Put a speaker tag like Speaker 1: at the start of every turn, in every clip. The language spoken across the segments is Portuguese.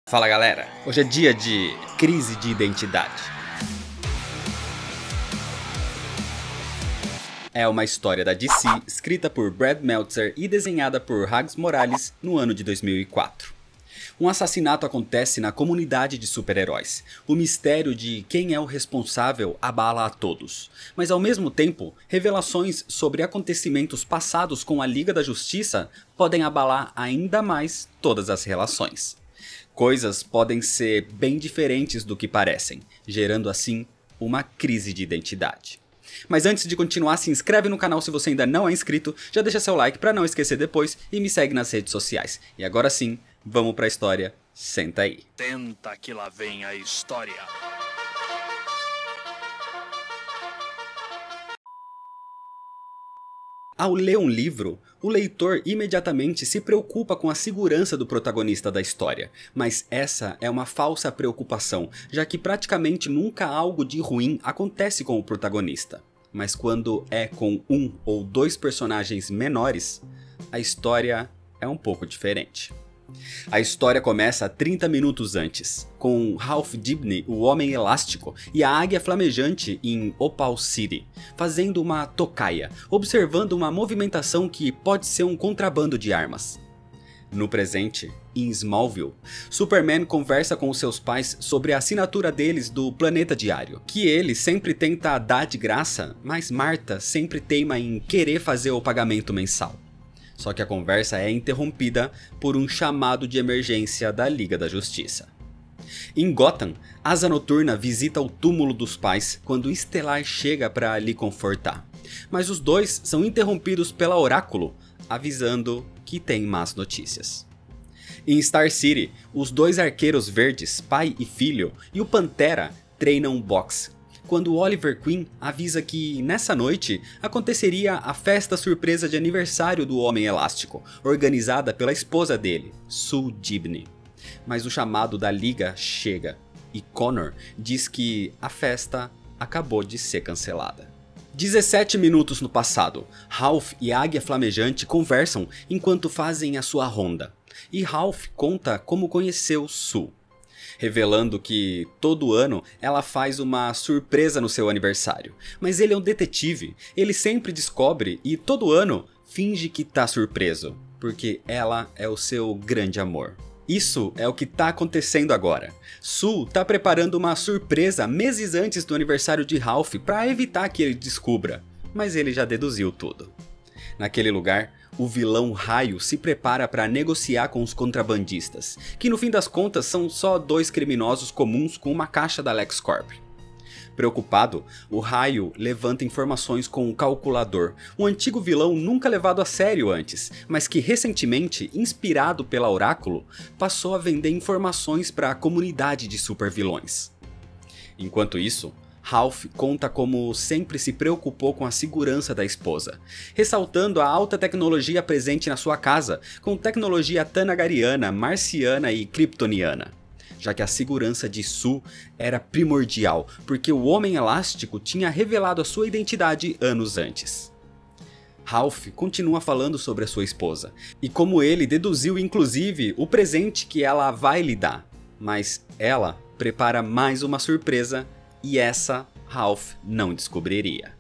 Speaker 1: Fala galera, hoje é dia de crise de identidade. É uma história da DC, escrita por Brad Meltzer e desenhada por Hags Morales no ano de 2004. Um assassinato acontece na comunidade de super-heróis. O mistério de quem é o responsável abala a todos. Mas ao mesmo tempo, revelações sobre acontecimentos passados com a Liga da Justiça podem abalar ainda mais todas as relações. Coisas podem ser bem diferentes do que parecem, gerando assim uma crise de identidade. Mas antes de continuar, se inscreve no canal se você ainda não é inscrito, já deixa seu like para não esquecer depois e me segue nas redes sociais. E agora sim, vamos pra história, senta aí.
Speaker 2: Tenta que lá vem a história.
Speaker 1: Ao ler um livro, o leitor imediatamente se preocupa com a segurança do protagonista da história, mas essa é uma falsa preocupação, já que praticamente nunca algo de ruim acontece com o protagonista. Mas quando é com um ou dois personagens menores, a história é um pouco diferente. A história começa 30 minutos antes, com Ralph Dibny, o Homem Elástico, e a Águia Flamejante em Opal City, fazendo uma tocaia, observando uma movimentação que pode ser um contrabando de armas. No presente, em Smallville, Superman conversa com os seus pais sobre a assinatura deles do Planeta Diário, que ele sempre tenta dar de graça, mas Martha sempre teima em querer fazer o pagamento mensal. Só que a conversa é interrompida por um chamado de emergência da Liga da Justiça. Em Gotham, Asa Noturna visita o túmulo dos pais quando Estelar chega para lhe confortar. Mas os dois são interrompidos pela Oráculo, avisando que tem más notícias. Em Star City, os dois arqueiros verdes, pai e filho, e o Pantera treinam boxe, quando Oliver Queen avisa que nessa noite aconteceria a festa surpresa de aniversário do Homem Elástico, organizada pela esposa dele, Sue Dibny. Mas o chamado da Liga chega, e Connor diz que a festa acabou de ser cancelada. 17 minutos no passado, Ralph e a Águia Flamejante conversam enquanto fazem a sua ronda, e Ralph conta como conheceu Sue, revelando que todo ano ela faz uma surpresa no seu aniversário. Mas ele é um detetive, ele sempre descobre e todo ano finge que tá surpreso, porque ela é o seu grande amor. Isso é o que tá acontecendo agora. Sue tá preparando uma surpresa meses antes do aniversário de Ralph para evitar que ele descubra, mas ele já deduziu tudo. Naquele lugar, o vilão Raio se prepara para negociar com os contrabandistas, que no fim das contas são só dois criminosos comuns com uma caixa da LexCorp. Preocupado, o Raio levanta informações com o Calculador, um antigo vilão nunca levado a sério antes, mas que recentemente, inspirado pela Oráculo, passou a vender informações para a comunidade de supervilões. Enquanto isso, Ralph conta como sempre se preocupou com a segurança da esposa, ressaltando a alta tecnologia presente na sua casa, com tecnologia tanagariana, marciana e kryptoniana, já que a segurança de Sue era primordial, porque o Homem Elástico tinha revelado a sua identidade anos antes. Ralph continua falando sobre a sua esposa, e como ele deduziu inclusive o presente que ela vai lhe dar, mas ela prepara mais uma surpresa, e essa Ralph não descobriria.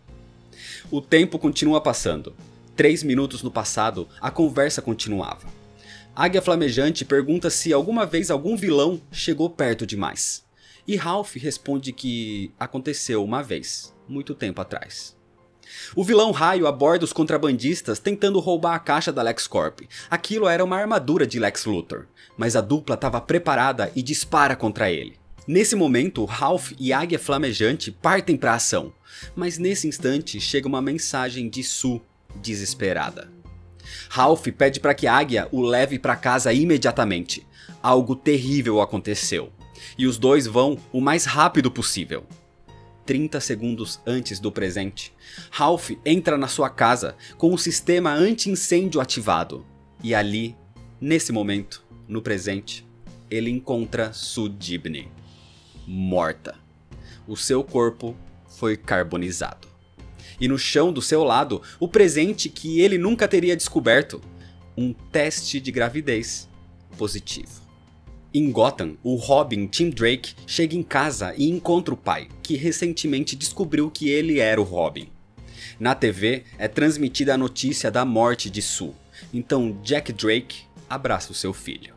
Speaker 1: O tempo continua passando. 3 minutos no passado, a conversa continuava. Águia Flamejante pergunta se alguma vez algum vilão chegou perto demais. E Ralph responde que aconteceu uma vez, muito tempo atrás. O vilão Raio aborda os contrabandistas tentando roubar a caixa da LexCorp. Aquilo era uma armadura de Lex Luthor, mas a dupla estava preparada e dispara contra ele. Nesse momento, Ralph e Águia Flamejante partem para a ação, mas nesse instante chega uma mensagem de Sue, desesperada. Ralph pede para que Águia o leve para casa imediatamente. Algo terrível aconteceu, e os dois vão o mais rápido possível. 30 segundos antes do presente, Ralph entra na sua casa com o sistema anti-incêndio ativado, e ali, nesse momento, no presente, ele encontra Sue Dibny, morta. O seu corpo foi carbonizado. E no chão do seu lado, o presente que ele nunca teria descoberto, um teste de gravidez positivo. Em Gotham, o Robin Tim Drake chega em casa e encontra o pai, que recentemente descobriu que ele era o Robin. Na TV é transmitida a notícia da morte de Sue, então Jack Drake abraça o seu filho.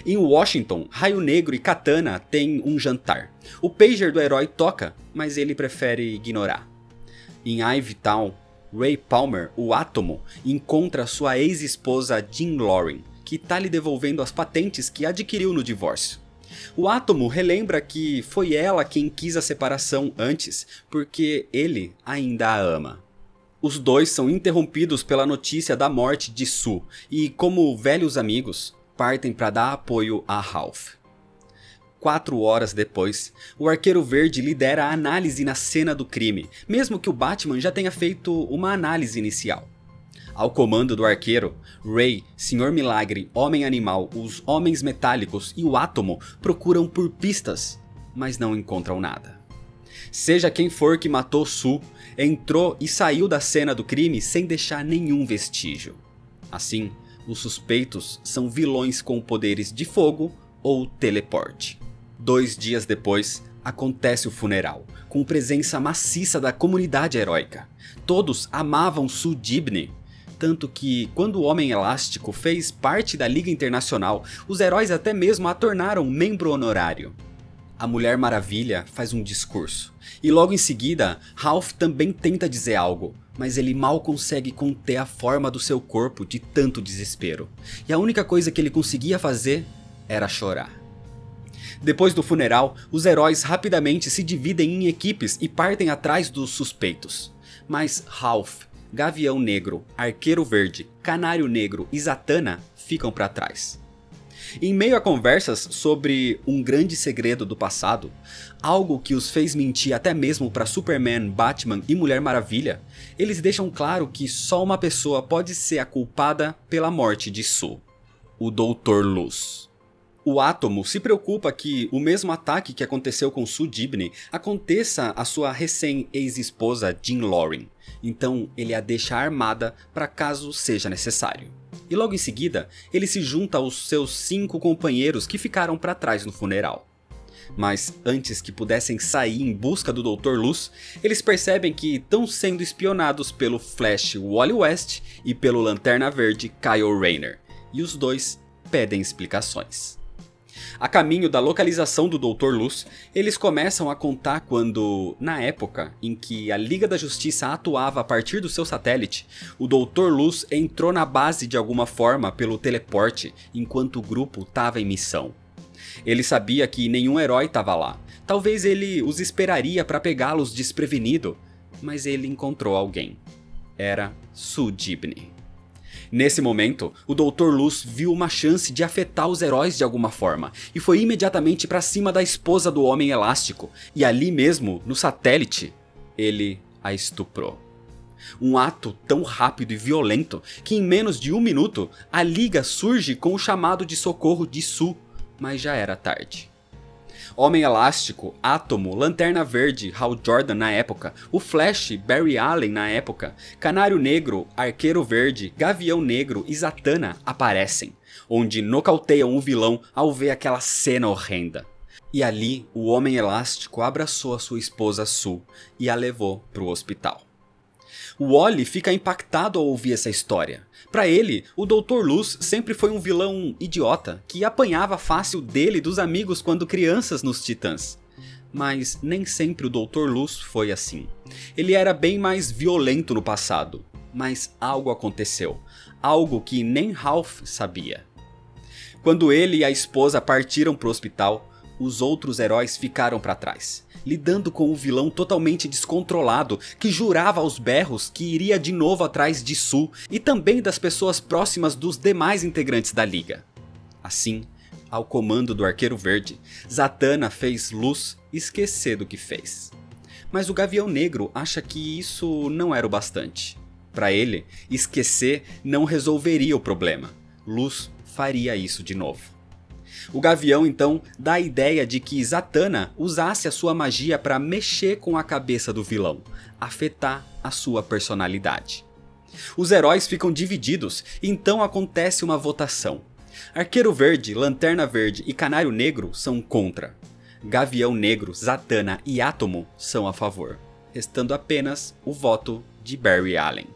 Speaker 1: Em Washington, Raio Negro e Katana têm um jantar. O pager do herói toca, mas ele prefere ignorar. Em Ivy-Town, Ray Palmer, o Átomo, encontra sua ex-esposa Jean Loring, que está lhe devolvendo as patentes que adquiriu no divórcio. O Átomo relembra que foi ela quem quis a separação antes, porque ele ainda a ama. Os dois são interrompidos pela notícia da morte de Sue e, como velhos amigos, partem para dar apoio a Ralph. 4 horas depois, o Arqueiro Verde lidera a análise na cena do crime, mesmo que o Batman já tenha feito uma análise inicial. Ao comando do Arqueiro, Ray, Sr. Milagre, Homem-Animal, os Homens Metálicos e o Átomo procuram por pistas, mas não encontram nada. Seja quem for que matou Sue, entrou e saiu da cena do crime sem deixar nenhum vestígio. Assim, os suspeitos são vilões com poderes de fogo ou teleporte. 2 dias depois, acontece o funeral, com presença maciça da comunidade heróica. Todos amavam Sue Dibny, tanto que, quando o Homem Elástico fez parte da Liga Internacional, os heróis até mesmo a tornaram membro honorário. A Mulher Maravilha faz um discurso, e logo em seguida, Ralph também tenta dizer algo, mas ele mal consegue conter a forma do seu corpo de tanto desespero, e a única coisa que ele conseguia fazer era chorar. Depois do funeral, os heróis rapidamente se dividem em equipes e partem atrás dos suspeitos. Mas Ralph, Gavião Negro, Arqueiro Verde, Canário Negro e Zatanna ficam para trás. Em meio a conversas sobre um grande segredo do passado, algo que os fez mentir até mesmo para Superman, Batman e Mulher Maravilha, eles deixam claro que só uma pessoa pode ser a culpada pela morte de Sue: o Dr. Luz. O Átomo se preocupa que o mesmo ataque que aconteceu com Sue Dibny aconteça à sua recém-ex-esposa Jean Loring, então ele a deixa armada para caso seja necessário. E logo em seguida, ele se junta aos seus 5 companheiros que ficaram para trás no funeral. Mas antes que pudessem sair em busca do Dr. Luz, eles percebem que estão sendo espionados pelo Flash Wally West e pelo Lanterna Verde Kyle Rayner, e os dois pedem explicações. A caminho da localização do Dr. Luz, eles começam a contar quando, na época em que a Liga da Justiça atuava a partir do seu satélite, o Dr. Luz entrou na base de alguma forma pelo teleporte enquanto o grupo estava em missão. Ele sabia que nenhum herói estava lá, talvez ele os esperaria para pegá-los desprevenido, mas ele encontrou alguém. Era Sue Dibny. Nesse momento, o Dr. Luz viu uma chance de afetar os heróis de alguma forma, e foi imediatamente para cima da esposa do Homem Elástico, e ali mesmo, no satélite, ele a estuprou. Um ato tão rápido e violento que em menos de 1 minuto, a Liga surge com o chamado de socorro de Sue, mas já era tarde. Homem Elástico, Átomo, Lanterna Verde, Hal Jordan na época, o Flash, Barry Allen na época, Canário Negro, Arqueiro Verde, Gavião Negro e Zatanna aparecem, onde nocauteiam o vilão ao ver aquela cena horrenda. E ali, o Homem Elástico abraçou a sua esposa Sue e a levou para o hospital. O Wally fica impactado ao ouvir essa história. Para ele, o Dr. Luz sempre foi um vilão idiota, que apanhava fácil dele e dos amigos quando crianças nos Titãs. Mas nem sempre o Dr. Luz foi assim. Ele era bem mais violento no passado, mas algo aconteceu, algo que nem Ralph sabia. Quando ele e a esposa partiram para o hospital, os outros heróis ficaram para trás, lidando com um vilão totalmente descontrolado que jurava aos berros que iria de novo atrás de Sue e também das pessoas próximas dos demais integrantes da Liga. Assim, ao comando do Arqueiro Verde, Zatanna fez Luz esquecer do que fez. Mas o Gavião Negro acha que isso não era o bastante. Para ele, esquecer não resolveria o problema. Luz faria isso de novo. O Gavião então dá a ideia de que Zatanna usasse a sua magia para mexer com a cabeça do vilão, afetar a sua personalidade. Os heróis ficam divididos e então acontece uma votação. Arqueiro Verde, Lanterna Verde e Canário Negro são contra. Gavião Negro, Zatanna e Átomo são a favor, restando apenas o voto de Barry Allen.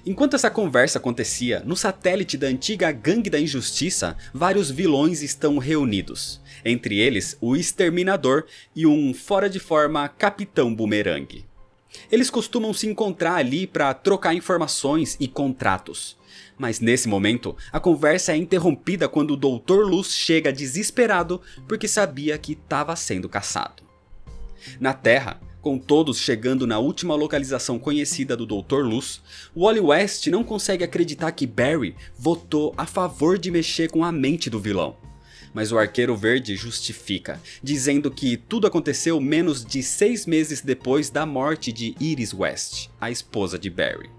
Speaker 1: Enquanto essa conversa acontecia, no satélite da antiga Gangue da Injustiça, vários vilões estão reunidos. Entre eles, o Exterminador e um fora de forma Capitão Boomerang. Eles costumam se encontrar ali para trocar informações e contratos. Mas nesse momento, a conversa é interrompida quando o Dr. Luz chega desesperado porque sabia que estava sendo caçado. Na Terra, com todos chegando na última localização conhecida do Dr. Luz, Wally West não consegue acreditar que Barry votou a favor de mexer com a mente do vilão. Mas o Arqueiro Verde justifica, dizendo que tudo aconteceu menos de 6 meses depois da morte de Iris West, a esposa de Barry.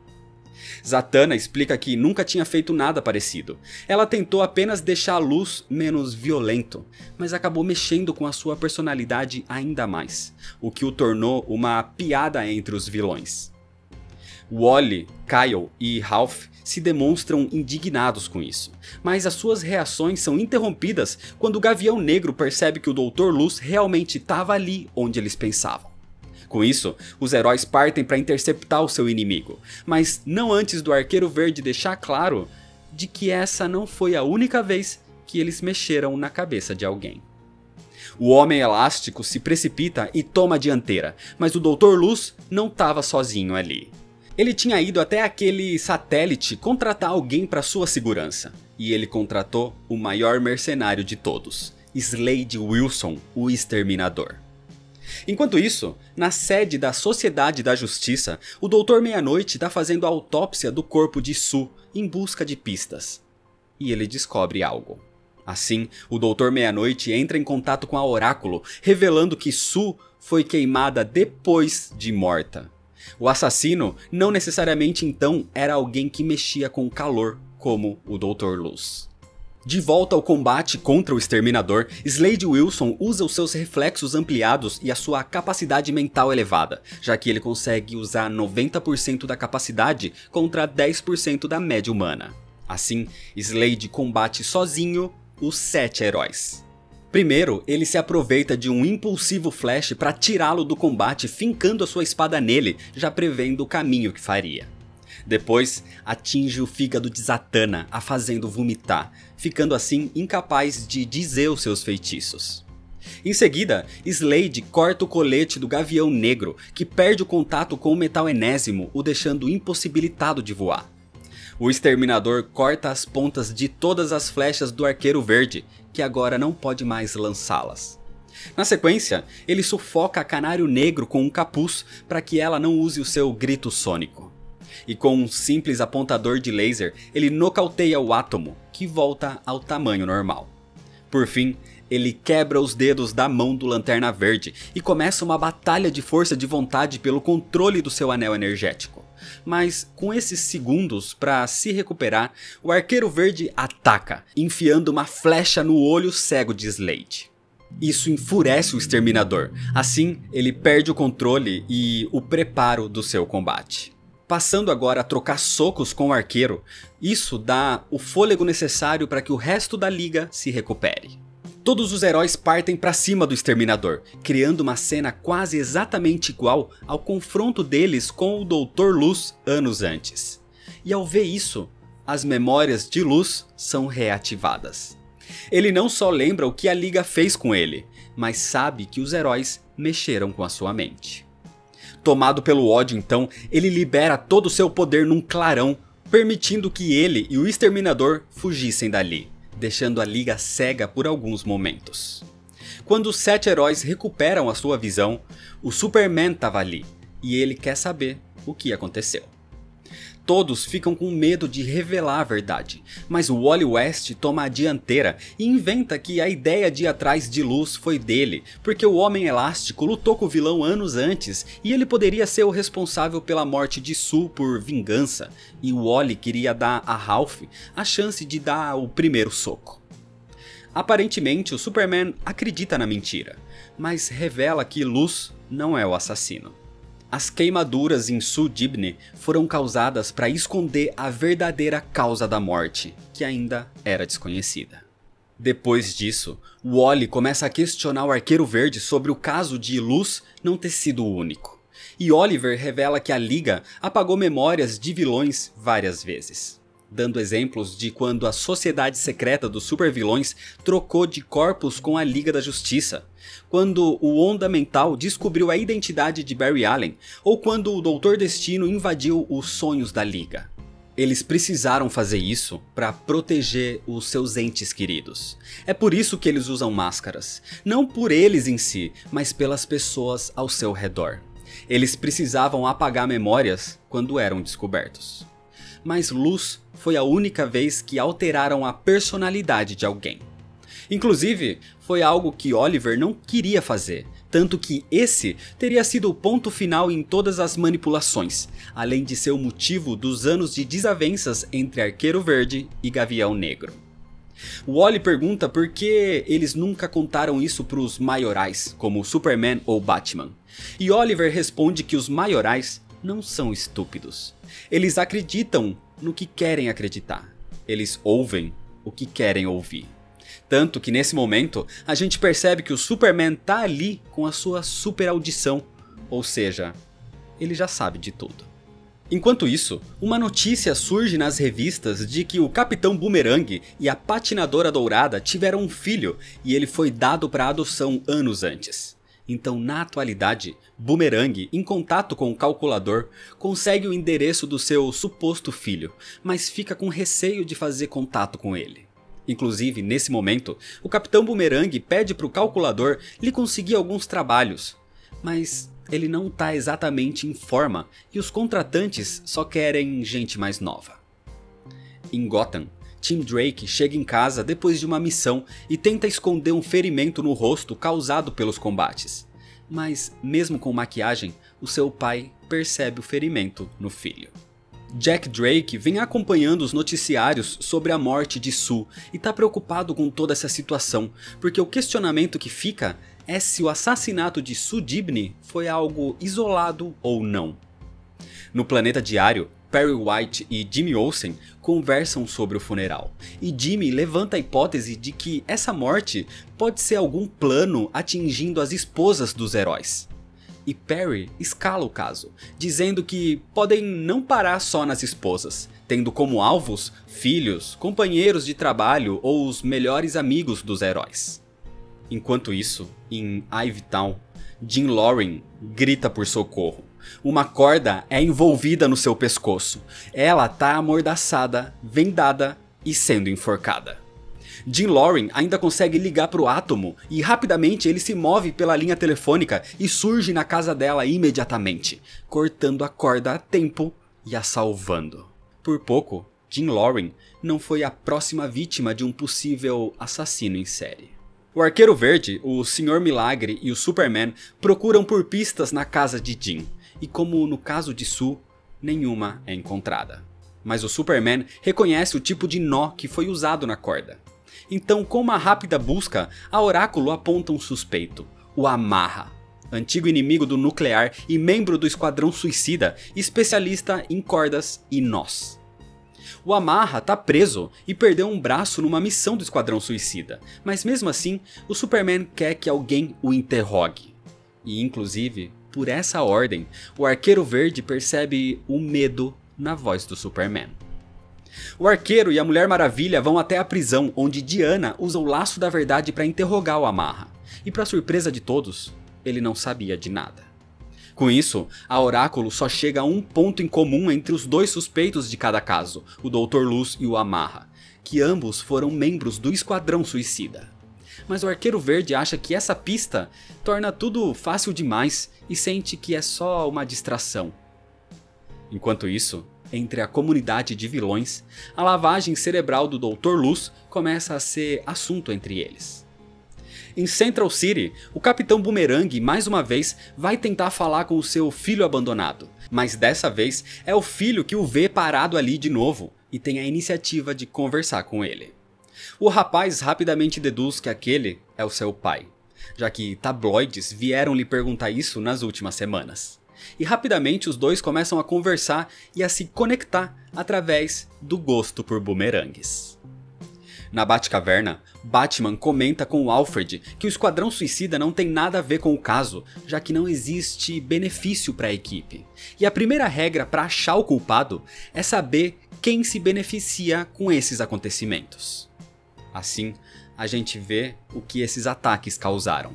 Speaker 1: Zatanna explica que nunca tinha feito nada parecido. Ela tentou apenas deixar a Luz menos violento, mas acabou mexendo com a sua personalidade ainda mais, o que o tornou uma piada entre os vilões. Wally, Kyle e Ralph se demonstram indignados com isso, mas as suas reações são interrompidas quando o Gavião Negro percebe que o Dr. Luz realmente estava ali onde eles pensavam. Com isso, os heróis partem para interceptar o seu inimigo, mas não antes do Arqueiro Verde deixar claro de que essa não foi a única vez que eles mexeram na cabeça de alguém. O Homem Elástico se precipita e toma a dianteira, mas o Dr. Luz não estava sozinho ali. Ele tinha ido até aquele satélite contratar alguém para sua segurança, e ele contratou o maior mercenário de todos, Slade Wilson, o Exterminador. Enquanto isso, na sede da Sociedade da Justiça, o Dr. Meia-Noite está fazendo a autópsia do corpo de Sue em busca de pistas. E ele descobre algo. Assim, o Dr. Meia-Noite entra em contato com a Oráculo, revelando que Sue foi queimada depois de morta. O assassino não necessariamente então era alguém que mexia com calor, como o Dr. Luz. De volta ao combate contra o Exterminador, Slade Wilson usa os seus reflexos ampliados e a sua capacidade mental elevada, já que ele consegue usar 90% da capacidade contra 10% da média humana. Assim, Slade combate sozinho os 7 heróis. Primeiro, ele se aproveita de um impulsivo flash para tirá-lo do combate, fincando a sua espada nele, já prevendo o caminho que faria. Depois, atinge o fígado de Zatanna, a fazendo vomitar, ficando assim incapaz de dizer os seus feitiços. Em seguida, Slade corta o colete do Gavião Negro, que perde o contato com o metal enésimo, o deixando impossibilitado de voar. O Exterminador corta as pontas de todas as flechas do Arqueiro Verde, que agora não pode mais lançá-las. Na sequência, ele sufoca a Canário Negro com um capuz para que ela não use o seu grito sônico. E com um simples apontador de laser, ele nocauteia o Átomo, que volta ao tamanho normal. Por fim, ele quebra os dedos da mão do Lanterna Verde e começa uma batalha de força de vontade pelo controle do seu anel energético. Mas com esses segundos para se recuperar, o Arqueiro Verde ataca, enfiando uma flecha no olho cego de Slade. Isso enfurece o Exterminador, assim ele perde o controle e o preparo do seu combate. Passando agora a trocar socos com o arqueiro, isso dá o fôlego necessário para que o resto da liga se recupere. Todos os heróis partem para cima do Exterminador, criando uma cena quase exatamente igual ao confronto deles com o Dr. Luz anos antes. E ao ver isso, as memórias de Luz são reativadas. Ele não só lembra o que a liga fez com ele, mas sabe que os heróis mexeram com a sua mente. Tomado pelo ódio então, ele libera todo o seu poder num clarão, permitindo que ele e o Exterminador fugissem dali, deixando a liga cega por alguns momentos. Quando os 7 heróis recuperam a sua visão, o Superman estava ali, e ele quer saber o que aconteceu. Todos ficam com medo de revelar a verdade, mas o Wally West toma a dianteira e inventa que a ideia de ir atrás de Luz foi dele, porque o Homem Elástico lutou com o vilão anos antes e ele poderia ser o responsável pela morte de Sue por vingança, e o Wally queria dar a Ralph a chance de dar o primeiro soco. Aparentemente o Superman acredita na mentira, mas revela que Luz não é o assassino. As queimaduras em Sue Dibny foram causadas para esconder a verdadeira causa da morte, que ainda era desconhecida. Depois disso, Wally começa a questionar o Arqueiro Verde sobre o caso de Luz não ter sido o único. E Oliver revela que a Liga apagou memórias de vilões várias vezes, dando exemplos de quando a Sociedade Secreta dos Supervilões trocou de corpos com a Liga da Justiça, quando o Onda Mental descobriu a identidade de Barry Allen, ou quando o Doutor Destino invadiu os sonhos da Liga. Eles precisaram fazer isso para proteger os seus entes queridos. É por isso que eles usam máscaras, não por eles em si, mas pelas pessoas ao seu redor. Eles precisavam apagar memórias quando eram descobertos. Mas Luz foi a única vez que alteraram a personalidade de alguém. Inclusive, foi algo que Oliver não queria fazer, tanto que esse teria sido o ponto final em todas as manipulações, além de ser o motivo dos anos de desavenças entre Arqueiro Verde e Gavião Negro. Wally pergunta por que eles nunca contaram isso para os maiorais, como Superman ou Batman. E Oliver responde que os maiorais não são estúpidos. Eles acreditam no que querem acreditar. Eles ouvem o que querem ouvir. Tanto que nesse momento a gente percebe que o Superman tá ali com a sua super audição, ou seja, ele já sabe de tudo. Enquanto isso, uma notícia surge nas revistas de que o Capitão Boomerang e a Patinadora Dourada tiveram um filho e ele foi dado para adoção anos antes. Então, na atualidade, Boomerang, em contato com o calculador, consegue o endereço do seu suposto filho, mas fica com receio de fazer contato com ele. Inclusive, nesse momento, o Capitão Boomerang pede para o calculador lhe conseguir alguns trabalhos, mas ele não está exatamente em forma e os contratantes só querem gente mais nova. Em Gotham, Tim Drake chega em casa depois de uma missão e tenta esconder um ferimento no rosto causado pelos combates. Mas, mesmo com maquiagem, o seu pai percebe o ferimento no filho. Jack Drake vem acompanhando os noticiários sobre a morte de Sue e está preocupado com toda essa situação, porque o questionamento que fica é se o assassinato de Sue Dibny foi algo isolado ou não. No Planeta Diário, Perry White e Jimmy Olsen conversam sobre o funeral, e Jimmy levanta a hipótese de que essa morte pode ser algum plano atingindo as esposas dos heróis. E Perry escala o caso, dizendo que podem não parar só nas esposas, tendo como alvos filhos, companheiros de trabalho ou os melhores amigos dos heróis. Enquanto isso, em Ivetown, Jean Loring grita por socorro. Uma corda é envolvida no seu pescoço. Ela tá amordaçada, vendada e sendo enforcada. Jean Loring ainda consegue ligar para o Átomo e rapidamente ele se move pela linha telefônica e surge na casa dela imediatamente, cortando a corda a tempo e a salvando. Por pouco, Jean Loring não foi a próxima vítima de um possível assassino em série. O Arqueiro Verde, o Sr. Milagre e o Superman procuram por pistas na casa de Jean, e como no caso de Sue, nenhuma é encontrada. Mas o Superman reconhece o tipo de nó que foi usado na corda. Então, com uma rápida busca, a Oráculo aponta um suspeito, o Amarra, antigo inimigo do Nuclear e membro do Esquadrão Suicida, especialista em cordas e nós. O Amarra tá preso e perdeu um braço numa missão do Esquadrão Suicida, mas mesmo assim, o Superman quer que alguém o interrogue. E inclusive, por essa ordem, o Arqueiro Verde percebe o medo na voz do Superman. O Arqueiro e a Mulher Maravilha vão até a prisão, onde Diana usa o laço da verdade para interrogar o Amarra. E para surpresa de todos, ele não sabia de nada. Com isso, a Oráculo só chega a um ponto em comum entre os dois suspeitos de cada caso, o Dr. Luz e o Amarra, que ambos foram membros do Esquadrão Suicida. Mas o Arqueiro Verde acha que essa pista torna tudo fácil demais e sente que é só uma distração. Enquanto isso, entre a comunidade de vilões, a lavagem cerebral do Dr. Luz começa a ser assunto entre eles. Em Central City, o Capitão Boomerang mais uma vez vai tentar falar com o seu filho abandonado, mas dessa vez é o filho que o vê parado ali de novo e tem a iniciativa de conversar com ele. O rapaz rapidamente deduz que aquele é o seu pai, já que tabloides vieram lhe perguntar isso nas últimas semanas. E rapidamente os dois começam a conversar e a se conectar através do gosto por bumerangues. Na Batcaverna, Batman comenta com Alfred que o Esquadrão Suicida não tem nada a ver com o caso, já que não existe benefício para a equipe. E a primeira regra para achar o culpado é saber quem se beneficia com esses acontecimentos. Assim, a gente vê o que esses ataques causaram.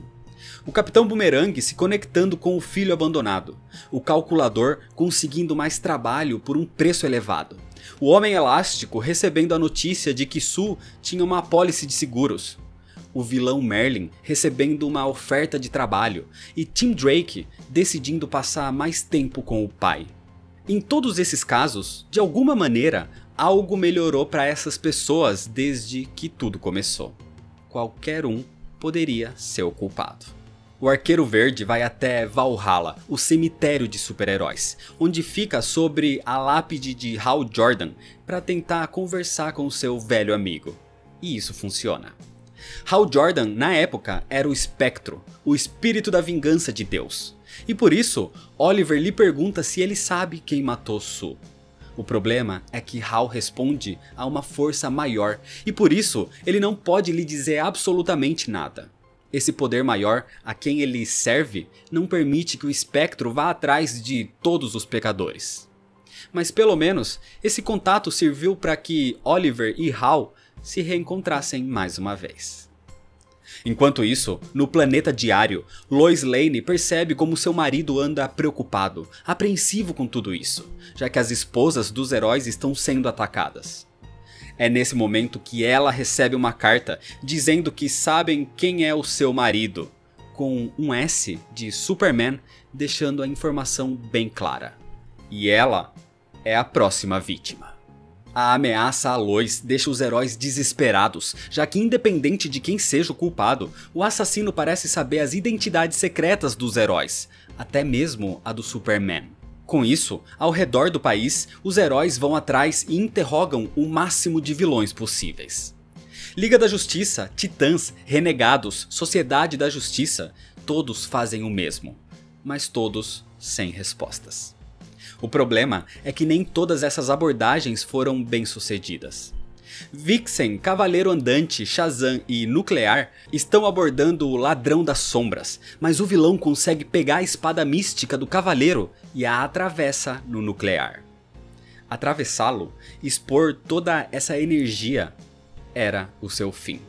Speaker 1: O Capitão Boomerang se conectando com o filho abandonado, o Calculador conseguindo mais trabalho por um preço elevado, o Homem Elástico recebendo a notícia de que Sue tinha uma apólice de seguros, o vilão Merlin recebendo uma oferta de trabalho e Tim Drake decidindo passar mais tempo com o pai. Em todos esses casos, de alguma maneira, algo melhorou para essas pessoas desde que tudo começou. Qualquer um poderia ser o culpado. O Arqueiro Verde vai até Valhalla, o cemitério de super-heróis, onde fica sobre a lápide de Hal Jordan para tentar conversar com seu velho amigo. E isso funciona. Hal Jordan, na época, era o Espectro, o espírito da vingança de Deus. E por isso, Oliver lhe pergunta se ele sabe quem matou Sue. O problema é que Hal responde a uma força maior e por isso ele não pode lhe dizer absolutamente nada. Esse poder maior a quem ele serve não permite que o espectro vá atrás de todos os pecadores. Mas pelo menos esse contato serviu para que Oliver e Hal se reencontrassem mais uma vez. Enquanto isso, no planeta diário, Lois Lane percebe como seu marido anda preocupado, apreensivo com tudo isso, já que as esposas dos heróis estão sendo atacadas. É nesse momento que ela recebe uma carta dizendo que sabem quem é o seu marido, com um S de Superman deixando a informação bem clara. E ela é a próxima vítima. A ameaça a Lois deixa os heróis desesperados, já que independente de quem seja o culpado, o assassino parece saber as identidades secretas dos heróis, até mesmo a do Superman. Com isso, ao redor do país, os heróis vão atrás e interrogam o máximo de vilões possíveis. Liga da Justiça, Titãs, Renegados, Sociedade da Justiça, todos fazem o mesmo, mas todos sem respostas. O problema é que nem todas essas abordagens foram bem sucedidas. Vixen, Cavaleiro Andante, Shazam e Nuclear estão abordando o Ladrão das Sombras, mas o vilão consegue pegar a espada mística do Cavaleiro e a atravessa no Nuclear. Atravessá-lo, expor toda essa energia, era o seu fim.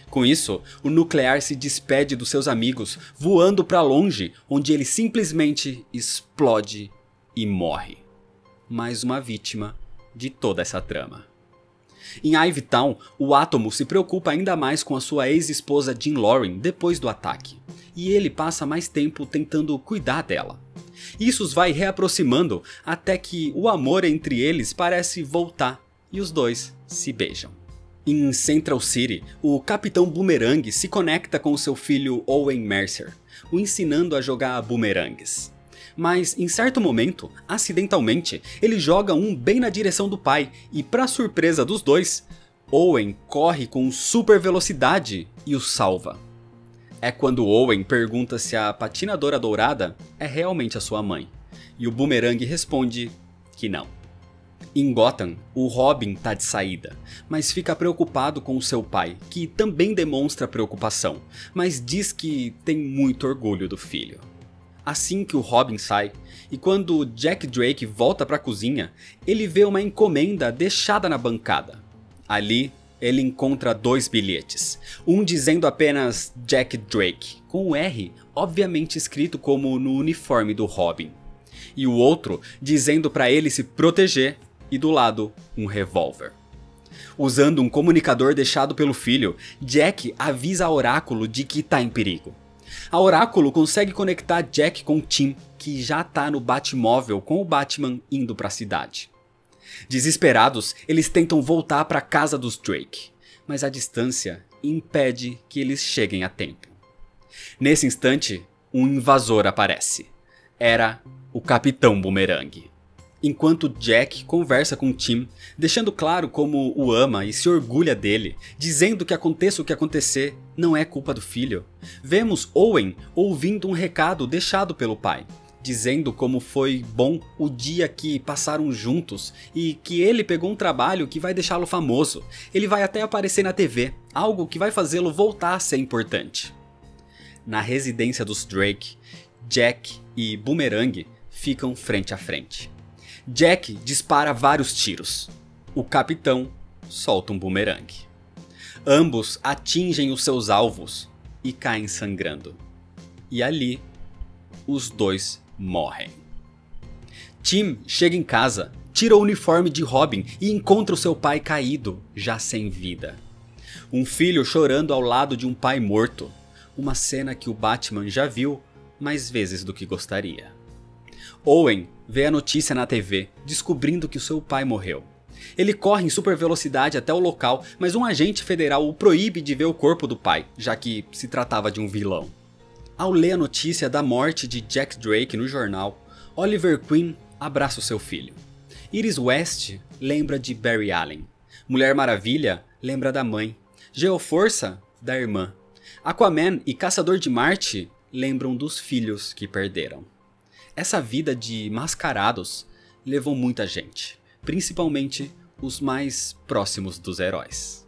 Speaker 1: Com isso, o Nuclear se despede dos seus amigos, voando para longe, onde ele simplesmente explode e morre. Mais uma vítima de toda essa trama. Em Ivetown, o Átomo se preocupa ainda mais com a sua ex-esposa Jean Loring depois do ataque, e ele passa mais tempo tentando cuidar dela. Isso os vai reaproximando até que o amor entre eles parece voltar e os dois se beijam. Em Central City, o Capitão Boomerang se conecta com seu filho Owen Mercer, o ensinando a jogar boomerangues. Mas em certo momento, acidentalmente, ele joga um bem na direção do pai e, para surpresa dos dois, Owen corre com super velocidade e o salva. É quando Owen pergunta se a patinadora dourada é realmente a sua mãe, e o Boomerang responde que não. Em Gotham, o Robin tá de saída, mas fica preocupado com o seu pai, que também demonstra preocupação, mas diz que tem muito orgulho do filho. Assim que o Robin sai, e quando Jack Drake volta para a cozinha, ele vê uma encomenda deixada na bancada. Ali, ele encontra 2 bilhetes, um dizendo apenas Jack Drake, com o R obviamente escrito como no uniforme do Robin, e o outro dizendo para ele se proteger e do lado um revólver. Usando um comunicador deixado pelo filho, Jack avisa a Oráculo de que está em perigo. A Oráculo consegue conectar Jack com Tim, que já tá no Batmóvel com o Batman indo para a cidade. Desesperados, eles tentam voltar para a casa dos Drake, mas a distância impede que eles cheguem a tempo. Nesse instante, um invasor aparece. Era o Capitão Boomerang. Enquanto Jack conversa com Tim, deixando claro como o ama e se orgulha dele, dizendo que aconteça o que acontecer, não é culpa do filho, vemos Owen ouvindo um recado deixado pelo pai, dizendo como foi bom o dia que passaram juntos e que ele pegou um trabalho que vai deixá-lo famoso. Ele vai até aparecer na TV, algo que vai fazê-lo voltar a ser importante. Na residência dos Drake, Jack e Boomerang ficam frente a frente. Jack dispara vários tiros. O capitão solta um boomerang. Ambos atingem os seus alvos e caem sangrando. E ali, os dois morrem. Tim chega em casa, tira o uniforme de Robin e encontra o seu pai caído, já sem vida. Um filho chorando ao lado de um pai morto. Uma cena que o Batman já viu mais vezes do que gostaria. Owen vê a notícia na TV, descobrindo que o seu pai morreu. Ele corre em super velocidade até o local, mas um agente federal o proíbe de ver o corpo do pai, já que se tratava de um vilão. Ao ler a notícia da morte de Jack Drake no jornal, Oliver Queen abraça o seu filho. Iris West lembra de Barry Allen. Mulher Maravilha lembra da mãe. Geoforça, da irmã. Aquaman e Caçador de Marte lembram dos filhos que perderam. Essa vida de mascarados levou muita gente, principalmente os mais próximos dos heróis.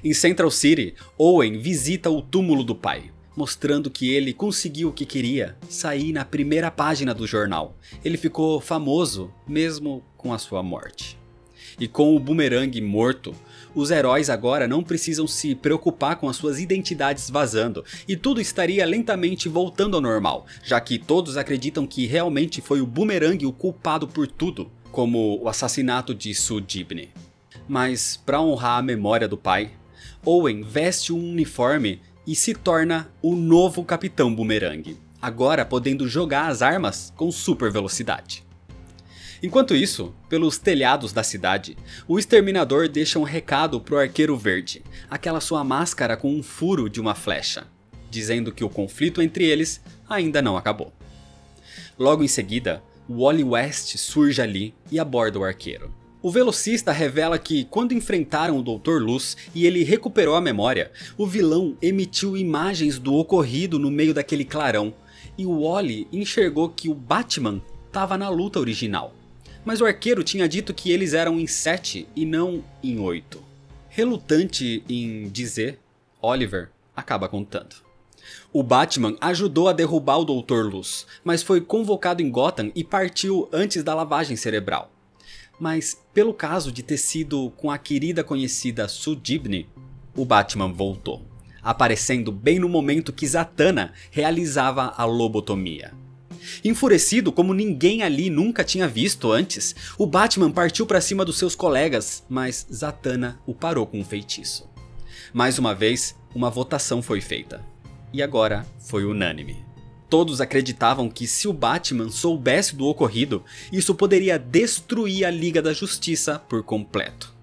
Speaker 1: Em Central City, Owen visita o túmulo do pai, mostrando que ele conseguiu o que queria, sair na primeira página do jornal. Ele ficou famoso mesmo com a sua morte. E com o Boomerang morto, os heróis agora não precisam se preocupar com as suas identidades vazando, e tudo estaria lentamente voltando ao normal, já que todos acreditam que realmente foi o Boomerang o culpado por tudo, como o assassinato de Sue Dibny. Mas, para honrar a memória do pai, Owen veste um uniforme e se torna o novo Capitão Boomerang, agora podendo jogar as armas com super velocidade. Enquanto isso, pelos telhados da cidade, o Exterminador deixa um recado pro Arqueiro Verde, aquela sua máscara com um furo de uma flecha, dizendo que o conflito entre eles ainda não acabou. Logo em seguida, Wally West surge ali e aborda o arqueiro. O velocista revela que quando enfrentaram o Dr. Luz e ele recuperou a memória, o vilão emitiu imagens do ocorrido no meio daquele clarão, e o Wally enxergou que o Batman estava na luta original. Mas o arqueiro tinha dito que eles eram em 7 e não em 8. Relutante em dizer, Oliver acaba contando. O Batman ajudou a derrubar o Dr. Luz, mas foi convocado em Gotham e partiu antes da lavagem cerebral. Mas pelo caso de ter sido com a querida conhecida Sue Dibny, o Batman voltou, aparecendo bem no momento que Zatanna realizava a lobotomia. Enfurecido como ninguém ali nunca tinha visto antes, o Batman partiu para cima dos seus colegas, mas Zatanna o parou com um feitiço. Mais uma vez, uma votação foi feita. E agora foi unânime. Todos acreditavam que se o Batman soubesse do ocorrido, isso poderia destruir a Liga da Justiça por completo.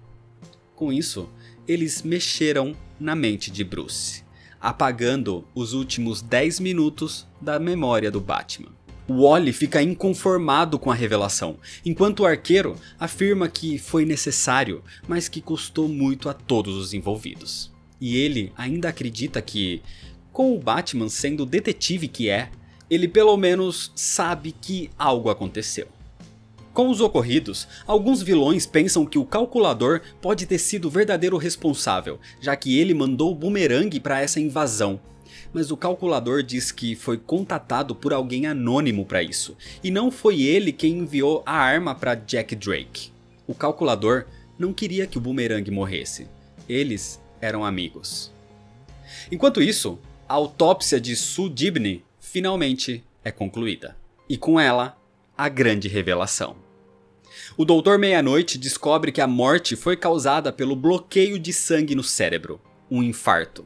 Speaker 1: Com isso, eles mexeram na mente de Bruce, apagando os últimos 10 minutos da memória do Batman. O Wally fica inconformado com a revelação, enquanto o arqueiro afirma que foi necessário, mas que custou muito a todos os envolvidos. E ele ainda acredita que, com o Batman sendo o detetive que é, ele pelo menos sabe que algo aconteceu. Com os ocorridos, alguns vilões pensam que o Calculador pode ter sido o verdadeiro responsável, já que ele mandou o Boomerang para essa invasão. Mas o Calculador diz que foi contatado por alguém anônimo para isso, e não foi ele quem enviou a arma para Jack Drake. O Calculador não queria que o Boomerang morresse, eles eram amigos. Enquanto isso, a autópsia de Sue Dibny finalmente é concluída, e com ela, a grande revelação. O Doutor Meia-Noite descobre que a morte foi causada pelo bloqueio de sangue no cérebro, um infarto.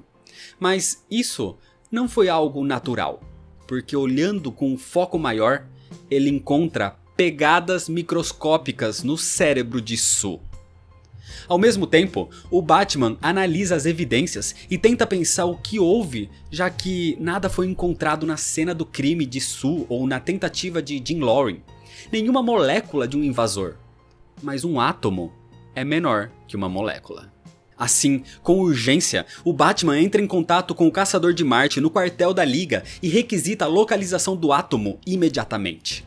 Speaker 1: Mas isso não foi algo natural, porque olhando com um foco maior, ele encontra pegadas microscópicas no cérebro de Sue. Ao mesmo tempo, o Batman analisa as evidências e tenta pensar o que houve, já que nada foi encontrado na cena do crime de Sue ou na tentativa de Jim Lauren. Nenhuma molécula de um invasor. Mas um átomo é menor que uma molécula. Assim, com urgência, o Batman entra em contato com o Caçador de Marte no quartel da Liga e requisita a localização do átomo imediatamente.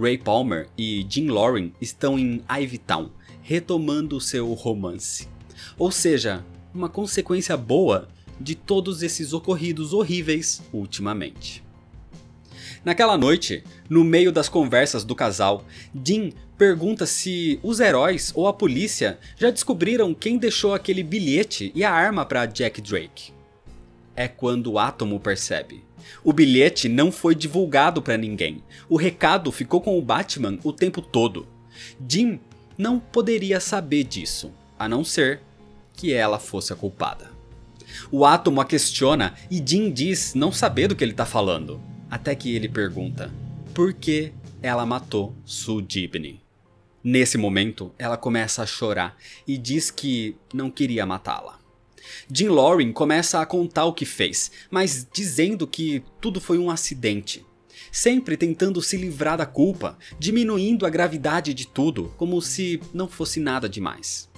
Speaker 1: Ray Palmer e Jean Loring estão em Ivy-Town, retomando seu romance. Ou seja, uma consequência boa de todos esses ocorridos horríveis ultimamente. Naquela noite, no meio das conversas do casal, Jean pergunta se os heróis ou a polícia já descobriram quem deixou aquele bilhete e a arma para Jack Drake. É quando o Átomo percebe. O bilhete não foi divulgado para ninguém. O recado ficou com o Batman o tempo todo. Jean não poderia saber disso, a não ser que ela fosse a culpada. O Átomo a questiona e Jean diz não saber do que ele está falando. Até que ele pergunta por que ela matou Sue Gibney. Nesse momento, ela começa a chorar e diz que não queria matá-la. Jean Loring começa a contar o que fez, mas dizendo que tudo foi um acidente. Sempre tentando se livrar da culpa, diminuindo a gravidade de tudo, como se não fosse nada demais.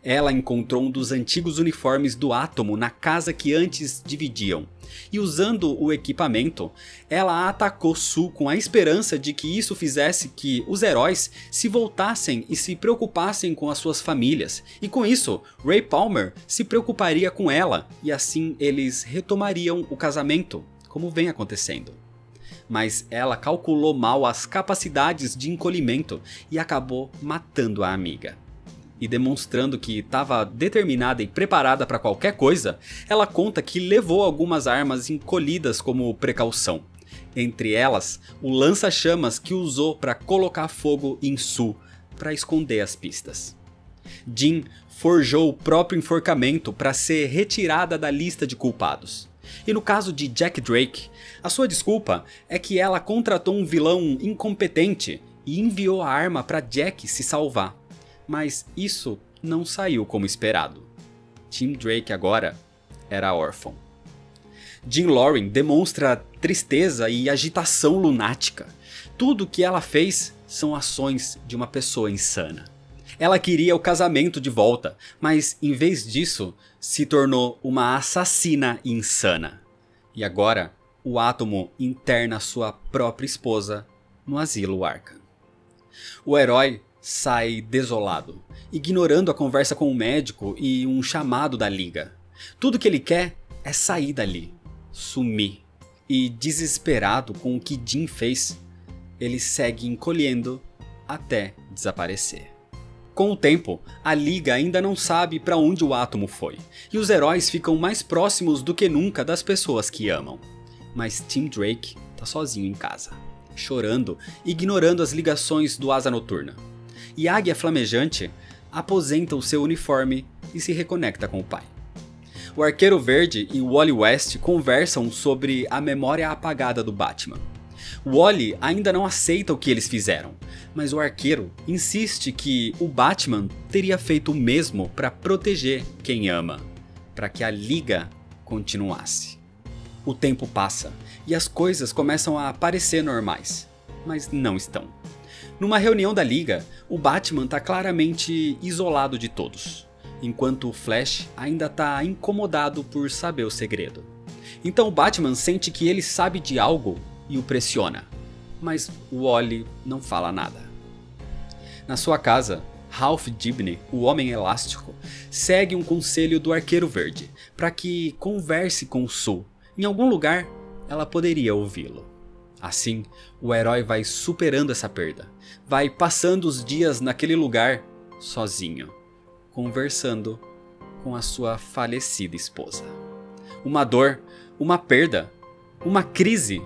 Speaker 1: Ela encontrou um dos antigos uniformes do Átomo na casa que antes dividiam, e usando o equipamento, ela atacou Sue com a esperança de que isso fizesse que os heróis se voltassem e se preocupassem com as suas famílias, e com isso, Ray Palmer se preocuparia com ela, e assim eles retomariam o casamento, como vem acontecendo. Mas ela calculou mal as capacidades de encolhimento e acabou matando a amiga. E demonstrando que estava determinada e preparada para qualquer coisa, ela conta que levou algumas armas encolhidas como precaução. Entre elas, o lança-chamas que usou para colocar fogo em Sue, para esconder as pistas. Jean forjou o próprio enforcamento para ser retirada da lista de culpados. E no caso de Jack Drake, a sua desculpa é que ela contratou um vilão incompetente e enviou a arma para Jack se salvar. Mas isso não saiu como esperado. Tim Drake agora era órfão. Jean Loring demonstra tristeza e agitação lunática. Tudo o que ela fez são ações de uma pessoa insana. Ela queria o casamento de volta, mas em vez disso, se tornou uma assassina insana. E agora, o Átomo interna sua própria esposa no asilo Arkham. O herói sai desolado, ignorando a conversa com o médico e um chamado da Liga. Tudo que ele quer é sair dali, sumir. E desesperado com o que Jean fez, ele segue encolhendo até desaparecer. Com o tempo, a Liga ainda não sabe para onde o Átomo foi, e os heróis ficam mais próximos do que nunca das pessoas que amam. Mas Tim Drake tá sozinho em casa, chorando, ignorando as ligações do Asa Noturna. E Águia Flamejante aposenta o seu uniforme e se reconecta com o pai. O Arqueiro Verde e Wally West conversam sobre a memória apagada do Batman. Wally ainda não aceita o que eles fizeram, mas o Arqueiro insiste que o Batman teria feito o mesmo para proteger quem ama, para que a Liga continuasse. O tempo passa e as coisas começam a parecer normais, mas não estão. Numa reunião da Liga, o Batman está claramente isolado de todos, enquanto o Flash ainda está incomodado por saber o segredo. Então o Batman sente que ele sabe de algo e o pressiona, mas o Wally não fala nada. Na sua casa, Ralph Dibny, o Homem Elástico, segue um conselho do Arqueiro Verde para que converse com Sue. Em algum lugar, ela poderia ouvi-lo. Assim, o herói vai superando essa perda, vai passando os dias naquele lugar sozinho, conversando com a sua falecida esposa. Uma dor, uma perda, uma crise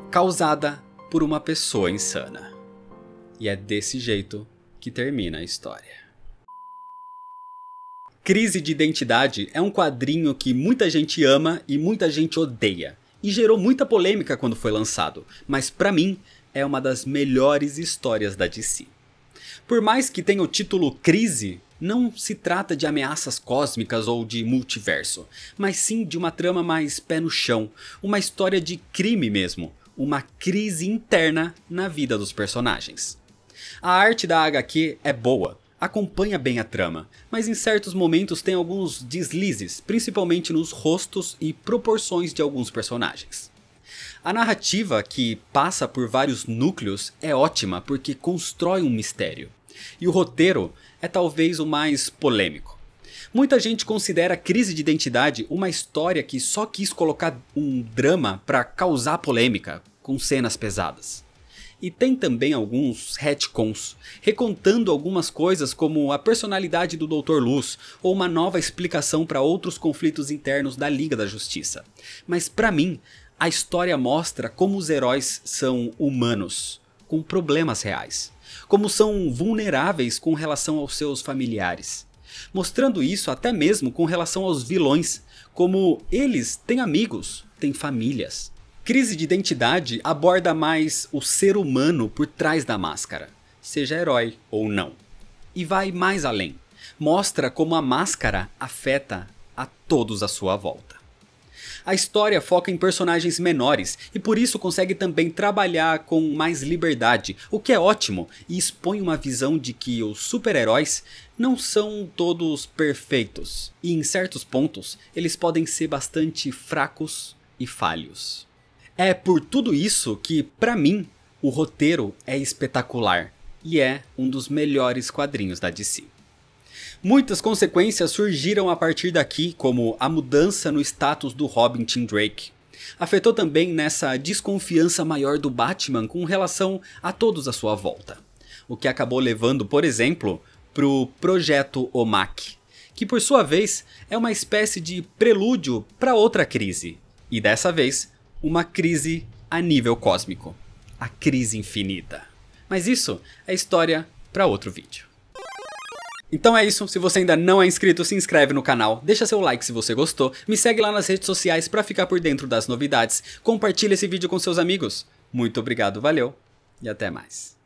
Speaker 1: causada por uma pessoa insana. E é desse jeito que termina a história. Crise de Identidade é um quadrinho que muita gente ama e muita gente odeia. E gerou muita polêmica quando foi lançado, mas pra mim é uma das melhores histórias da DC. Por mais que tenha o título Crise, não se trata de ameaças cósmicas ou de multiverso, mas sim de uma trama mais pé no chão, uma história de crime mesmo, uma crise interna na vida dos personagens. A arte da HQ é boa, acompanha bem a trama, mas em certos momentos tem alguns deslizes, principalmente nos rostos e proporções de alguns personagens. A narrativa, que passa por vários núcleos, é ótima porque constrói um mistério. E o roteiro é talvez o mais polêmico. Muita gente considera Crise de Identidade uma história que só quis colocar um drama para causar polêmica, com cenas pesadas. E tem também alguns retcons, recontando algumas coisas como a personalidade do Dr. Luz ou uma nova explicação para outros conflitos internos da Liga da Justiça. Mas para mim, a história mostra como os heróis são humanos, com problemas reais. Como são vulneráveis com relação aos seus familiares. Mostrando isso até mesmo com relação aos vilões, como eles têm amigos, têm famílias. Crise de Identidade aborda mais o ser humano por trás da máscara, seja herói ou não. E vai mais além, mostra como a máscara afeta a todos à sua volta. A história foca em personagens menores e por isso consegue também trabalhar com mais liberdade, o que é ótimo e expõe uma visão de que os super-heróis não são todos perfeitos e em certos pontos eles podem ser bastante fracos e falhos. É por tudo isso que, pra mim, o roteiro é espetacular e é um dos melhores quadrinhos da DC. Muitas consequências surgiram a partir daqui, como a mudança no status do Robin Tim Drake. Afetou também nessa desconfiança maior do Batman com relação a todos à sua volta. O que acabou levando, por exemplo, pro Projeto OMAC, que por sua vez é uma espécie de prelúdio para outra crise. E dessa vez, uma crise a nível cósmico. A crise infinita. Mas isso é história para outro vídeo. Então é isso, se você ainda não é inscrito, se inscreve no canal, deixa seu like se você gostou, me segue lá nas redes sociais para ficar por dentro das novidades, compartilha esse vídeo com seus amigos. Muito obrigado, valeu e até mais.